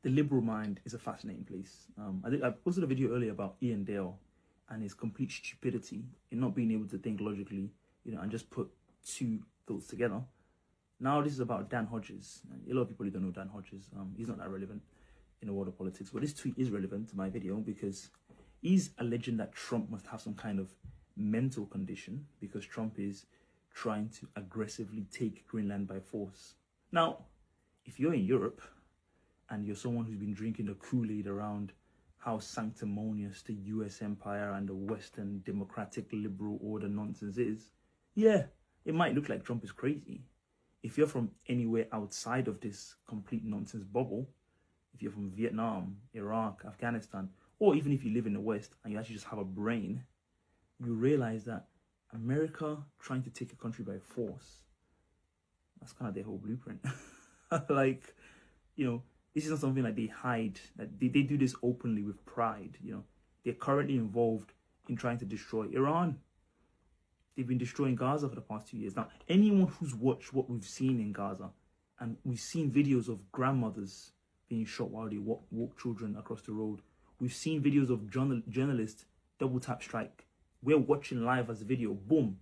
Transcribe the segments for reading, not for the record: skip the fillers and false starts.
The liberal mind is a fascinating place. I posted a video earlier about Ian Dale and his complete stupidity in not being able to think logically, and just put two thoughts together. Now this is about Dan Hodges. A lot of people don't know Dan Hodges. He's not that relevant in the world of politics, but this tweet is relevant to my video because he's alleging that Trump must have some kind of mental condition because Trump is trying to aggressively take Greenland by force. Now, if you're in Europe and you're someone who's been drinking the Kool-Aid around how sanctimonious the US empire and the Western democratic liberal order nonsense is, yeah, it might look like Trump is crazy. If you're from anywhere outside of this complete nonsense bubble, if you're from Vietnam, Iraq, Afghanistan, or even if you live in the West and you actually just have a brain, you realize that America trying to take a country by force, that's kind of their whole blueprint. Like, this is not something that they hide. That they do this openly with pride. They're currently involved in trying to destroy Iran. They've been destroying Gaza for the past 2 years. Now, anyone who's watched what we've seen in Gaza, and we've seen videos of grandmothers being shot while they walk children across the road. We've seen videos of journalists double tap strike. We're watching live as a video. Boom.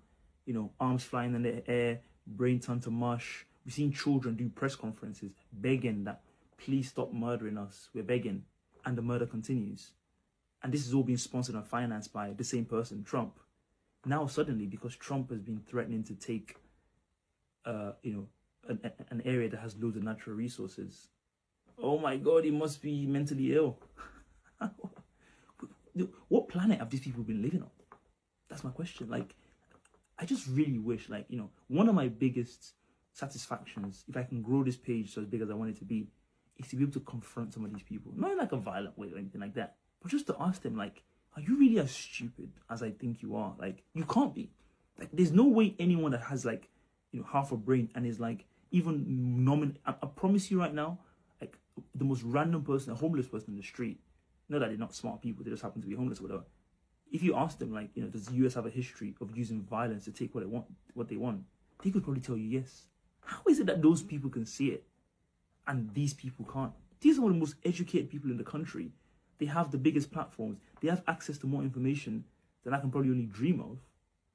Arms flying in the air, brain turned to mush. We've seen children do press conferences begging that, please stop murdering us. We're begging. And the murder continues. And this is all being sponsored and financed by the same person, Trump. Now, suddenly, because Trump has been threatening to take, an area that has loads of natural resources, oh my God, he must be mentally ill. What planet have these people been living on? That's my question. I just really wish, one of my biggest satisfactions, if I can grow this page so as big as I want it to be, is to be able to confront some of these people. Not in a violent way or anything like that, but just to ask them, are you really as stupid as I think you are? You can't be. There's no way anyone that has, half a brain and is, even nominal. I promise you right now, the most random person, a homeless person in the street, not that they're not smart people, they just happen to be homeless or whatever. If you ask them, does the US have a history of using violence to take what they want? They could probably tell you yes. How is it that those people can see it and these people can't? These are some of the most educated people in the country. They have the biggest platforms. They have access to more information than I can probably only dream of.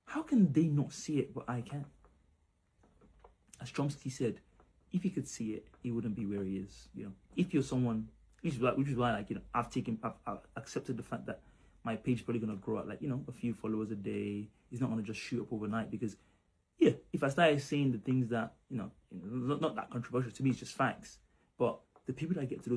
How can they not see it, but I can? As Chomsky said, if he could see it, he wouldn't be where he is. If you're someone, which is why I've accepted the fact that my page is probably gonna grow at a few followers a day. It's not gonna just shoot up overnight because, yeah, if I started saying the things that not that controversial to me, it's just facts. But the people that get to those